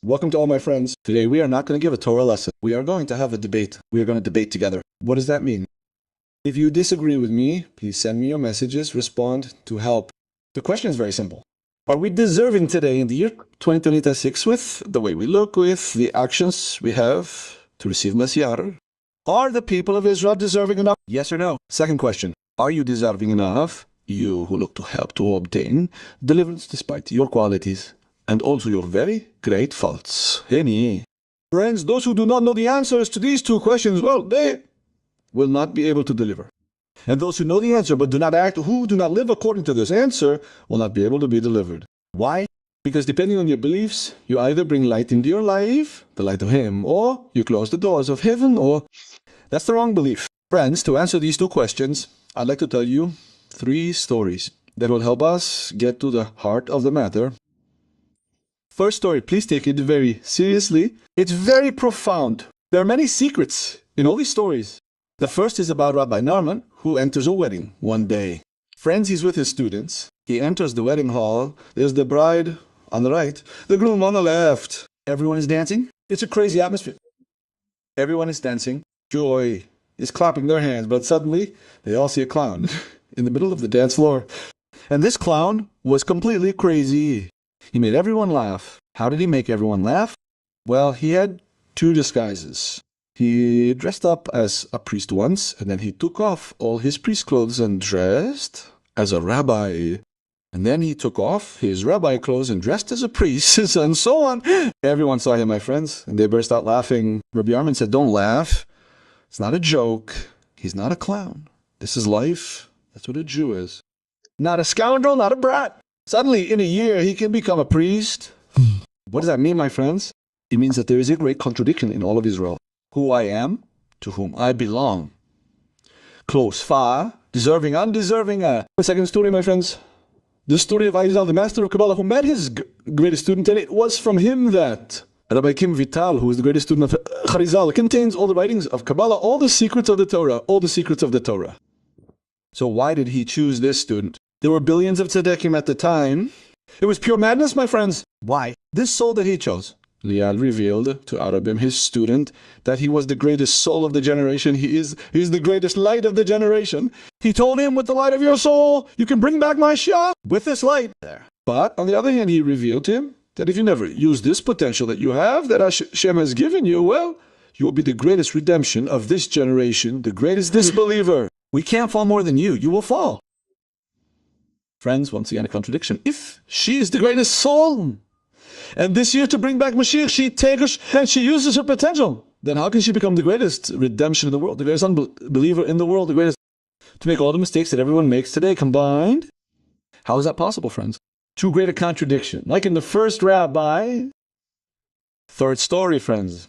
Welcome to all my friends. Today we are not going to give a Torah lesson. We are going to have a debate. We are going to debate together. What does that mean? If you disagree with me, please send me your messages, respond to help. The question is very simple. Are we deserving today in the year 2026 with the way we look, with the actions we have to receive Machia'h? Are the people of Israel deserving enough? Yes or no? Second question. Are you deserving enough, you who look to help to obtain deliverance despite your qualities and also your very great faults? Any friends, those who do not know the answers to these two questions, well, they will not be able to deliver. And those who know the answer but do not act, who do not live according to this answer, will not be able to be delivered. Why? Because depending on your beliefs, you either bring light into your life, the light of Him, or you close the doors of heaven, or that's the wrong belief. Friends, to answer these two questions, I'd like to tell you 3 stories that will help us get to the heart of the matter. First story, please take it very seriously. It's very profound. There are many secrets in all these stories. The first is about Rabbi Narman, who enters a wedding one day. Friends, he's with his students. He enters the wedding hall. There's the bride on the right, the groom on the left. Everyone is dancing. It's a crazy atmosphere. Everyone is dancing. Joy is clapping their hands, but suddenly they all see a clown in the middle of the dance floor. And this clown was completely crazy. He made everyone laugh. How did he make everyone laugh? Well, he had 2 disguises. He dressed up as a priest once, and then he took off all his priest clothes and dressed as a rabbi. And then he took off his rabbi clothes and dressed as a priest, and so on. Everyone saw him, my friends, and they burst out laughing. Rabbi Armin said, "Don't laugh. It's not a joke. He's not a clown. This is life. That's what a Jew is. Not a scoundrel, not a brat. Suddenly, in a year, he can become a priest." What does that mean, my friends? It means that there is a great contradiction in all of Israel. Who I am, to whom I belong. Close, far, deserving, undeserving. The second story, my friends. The story of Aizal, the master of Kabbalah, who met his greatest student, and it was from him that Rabbi Kim Vital, who is the greatest student of Charizal, contains all the writings of Kabbalah, all the secrets of the Torah, all the secrets of the Torah. So why did he choose this student? There were billions of tzaddikim at the time. It was pure madness, my friends. Why? This soul that he chose. Lial revealed to Arabim, his student, that he was the greatest soul of the generation. He's the greatest light of the generation. He told him, with the light of your soul, you can bring back Machia'h with this light there. But on the other hand, he revealed to him that if you never use this potential that you have, that Hashem has given you, well, you will be the greatest redemption of this generation, the greatest disbeliever. We can't fall more than you. You will fall. Friends, once again, a contradiction. If she is the greatest soul, and this year to bring back Mashiach, she takes and she uses her potential, then how can she become the greatest redemption in the world, the greatest unbeliever in the world, the greatest, to make all the mistakes that everyone makes today combined? How is that possible, friends? Too great a contradiction. Like in the first rabbi. Third story, friends.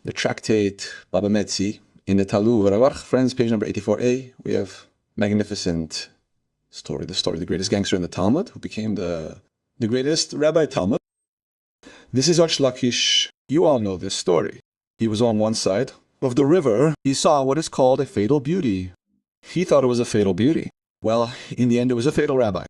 The tractate Baba Metzi in the Talmud. Friends, page number 84a. We have magnificent story. The story of the greatest gangster in the Talmud, who became the greatest Rabbi Talmud. This is Reish Lakish. You all know this story. He was on one side of the river. He saw what is called a fatal beauty. He thought it was a fatal beauty. Well, in the end, it was a fatal rabbi.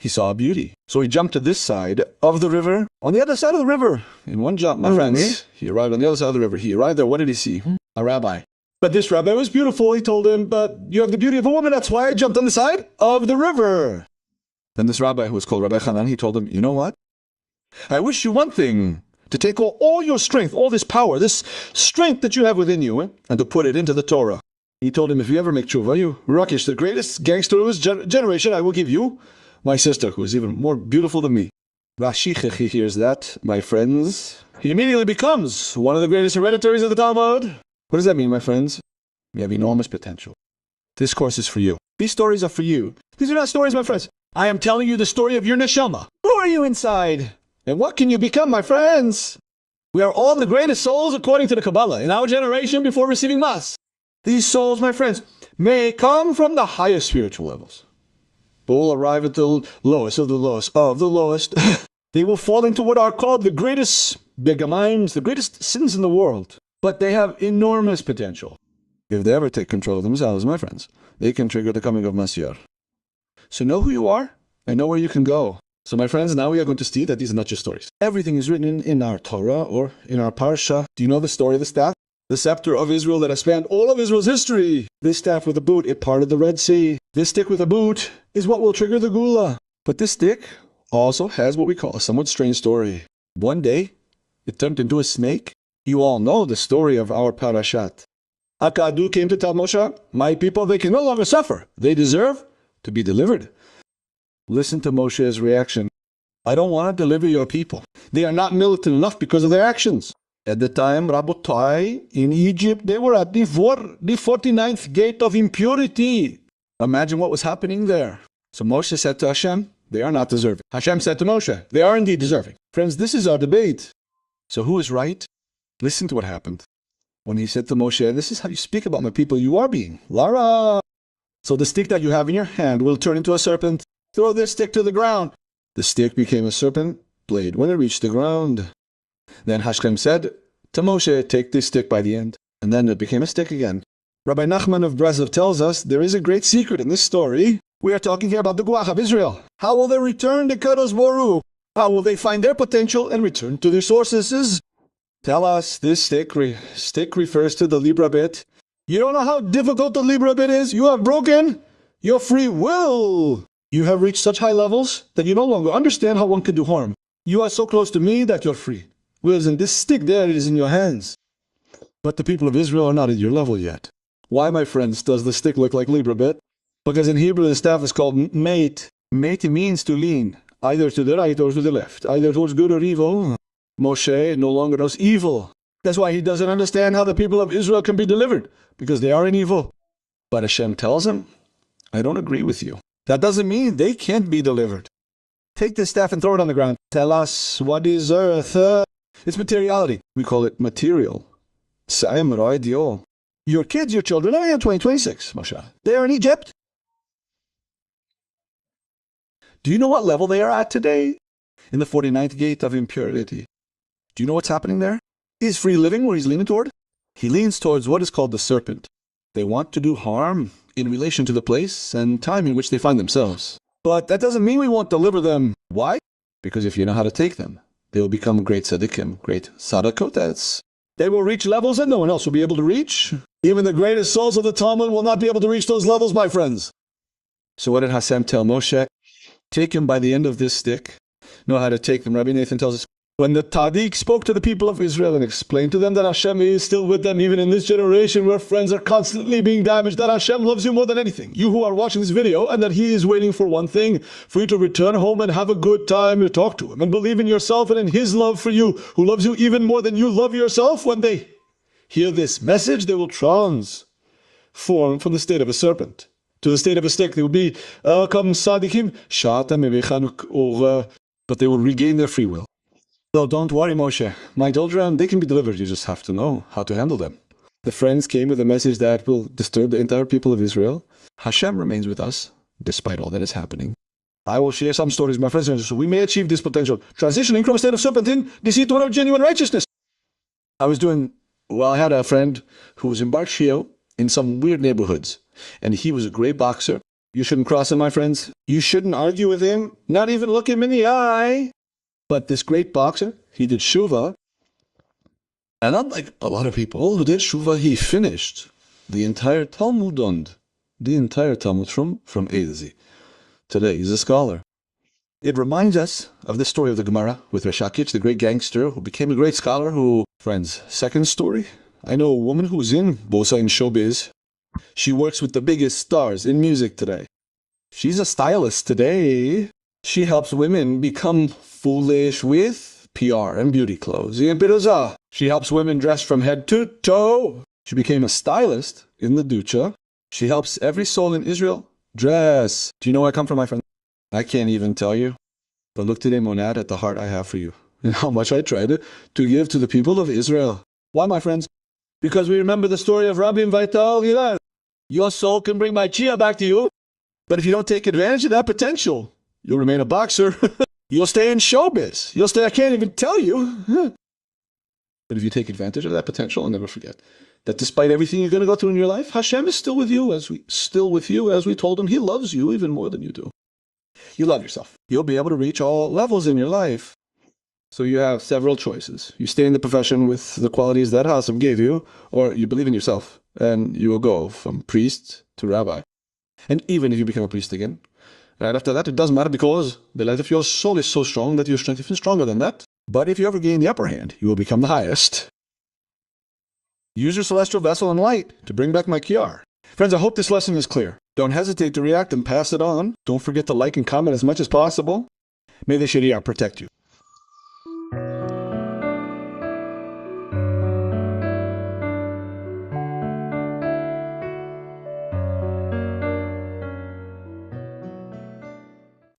He saw a beauty. So he jumped to this side of the river. On the other side of the river, in one jump, my friends, he arrived on the other side of the river. He arrived there. What did he see? A rabbi. But this rabbi was beautiful. He told him, "But you have the beauty of a woman. That's why I jumped on the side of the river." Then this rabbi, who was called Rabbi Hanan, he told him, "You know what? I wish you one thing, to take all your strength, all this power, this strength that you have within you, and to put it into the Torah." He told him, "If you ever make tshuva, you, Rakish, the greatest gangster of his generation, I will give you my sister, who is even more beautiful than me." Rashi, he hears that, my friends. He immediately becomes one of the greatest hereditaries of the Talmud. What does that mean, my friends? You have enormous potential. This course is for you. These stories are for you. These are not stories, my friends. I am telling you the story of your neshama. Who are you inside? And what can you become, my friends? We are all the greatest souls according to the Kabbalah in our generation before receiving Mas. These souls, my friends, may come from the highest spiritual levels, but will arrive at the lowest of the lowest of the lowest. They will fall into what are called the greatest begamimes, the greatest sins in the world. But they have enormous potential. If they ever take control of themselves, my friends, they can trigger the coming of Machia'h. So know who you are and know where you can go. So my friends, now we are going to see that these are not just stories. Everything is written in our Torah or in our Parsha. Do you know the story of the staff? The scepter of Israel that has spanned all of Israel's history. This staff with a boot, it parted the Red Sea. This stick with a boot is what will trigger the Geoula. But this stick also has what we call a somewhat strange story. One day, it turned into a snake. You all know the story of our parashat. Akadu came to tell Moshe, my people, they can no longer suffer. They deserve to be delivered. Listen to Moshe's reaction. I don't want to deliver your people. They are not militant enough because of their actions. At the time, Rabotai, in Egypt, they were at the 49th gate of impurity. Imagine what was happening there. So Moshe said to Hashem, they are not deserving. Hashem said to Moshe, they are indeed deserving. Friends, this is our debate. So who is right? Listen to what happened. When he said to Moshe, this is how you speak about my people, you are being Lara. So the stick that you have in your hand will turn into a serpent. Throw this stick to the ground. The stick became a serpent blade when it reached the ground. Then Hashem said to Moshe, take this stick by the end. And then it became a stick again. Rabbi Nachman of Breslov tells us there is a great secret in this story. We are talking here about the Guach of Israel. How will they return to Kadosh Baruch? How will they find their potential and return to their sources? Tell us, this stick refers to the Libra bit. You don't know how difficult the Libra bit is? You have broken your free will. You have reached such high levels that you no longer understand how one can do harm. You are so close to me that you're free. Whereas in this stick there, it is in your hands. But the people of Israel are not at your level yet. Why, my friends, does the stick look like Libra bit? Because in Hebrew, the staff is called mate. Mate means to lean, either to the right or to the left, either towards good or evil. Moshe no longer knows evil. That's why he doesn't understand how the people of Israel can be delivered, because they are in evil. But Hashem tells him, I don't agree with you. That doesn't mean they can't be delivered. Take this staff and throw it on the ground. Tell us, what is earth? It's materiality. We call it material. Your kids, your children, I am 2026, Machia'h. They are in Egypt. Do you know what level they are at today? In the 49th gate of impurity. Do you know what's happening there? Is free living where he's leaning toward? He leans towards what is called the serpent. They want to do harm in relation to the place and time in which they find themselves. But that doesn't mean we won't deliver them. Why? Because if you know how to take them, they will become great tzaddikim, great tzaddakotes. They will reach levels that no one else will be able to reach. Even the greatest souls of the Talmud will not be able to reach those levels, my friends. So what did Hashem tell Moshe? Take him by the end of this stick. Know how to take them. Rabbi Nathan tells us, when the Tzaddik spoke to the people of Israel and explained to them that Hashem is still with them, even in this generation where friends are constantly being damaged, that Hashem loves you more than anything. You who are watching this video, and that He is waiting for one thing, for you to return home and have a good time to talk to Him, and believe in yourself and in His love for you, who loves you even more than you love yourself. When they hear this message, they will transform from the state of a serpent to the state of a stick. They will be but they will regain their free will. So don't worry, Moshe. My children, they can be delivered. You just have to know how to handle them. The friends came with a message that will disturb the entire people of Israel. Hashem remains with us, despite all that is happening. I will share some stories, my friends, so we may achieve this potential, transitioning from a state of serpent in deceit to one of genuine righteousness. I had a friend who was in Machia'h in some weird neighborhoods, and he was a great boxer. You shouldn't cross him, my friends. You shouldn't argue with him, not even look him in the eye. But this great boxer, he did shuvah, and unlike a lot of people who did shuvah, he finished the entire Talmud from A to Z. Today, he's a scholar. It reminds us of the story of the Gemara with Resh Lakish, the great gangster who became a great scholar who, friends, second story, I know a woman who's in Bosa in showbiz. She works with the biggest stars in music today. She's a stylist today. She helps women become foolish with PR and beauty clothes. She helps women dress from head to toe. She became a stylist in the Ducha. She helps every soul in Israel dress. Do you know where I come from, my friend? I can't even tell you. But look today, Monad, at the heart I have for you, and how much I try to give to the people of Israel. Why, my friends? Because we remember the story of Rabbi Vital. Your soul can bring Machia'h back to you, but if you don't take advantage of that potential, you'll remain a boxer. You'll stay in showbiz. You'll stay, I can't even tell you. But if you take advantage of that potential, and never forget that despite everything you're going to go through in your life, Hashem is still with you, as we told Him. He loves you even more than you do. you love yourself. You'll be able to reach all levels in your life. So you have several choices. You stay in the profession with the qualities that Hashem gave you, or you believe in yourself, and you will go from priest to rabbi. And even if you become a priest again, right after that, it doesn't matter, because the light of your soul is so strong that your strength is even stronger than that. But if you ever gain the upper hand, you will become the highest. Use your celestial vessel and light to bring back Machia'h. Friends, I hope this lesson is clear. Don't hesitate to react and pass it on. Don't forget to like and comment as much as possible. May the Shariah protect you.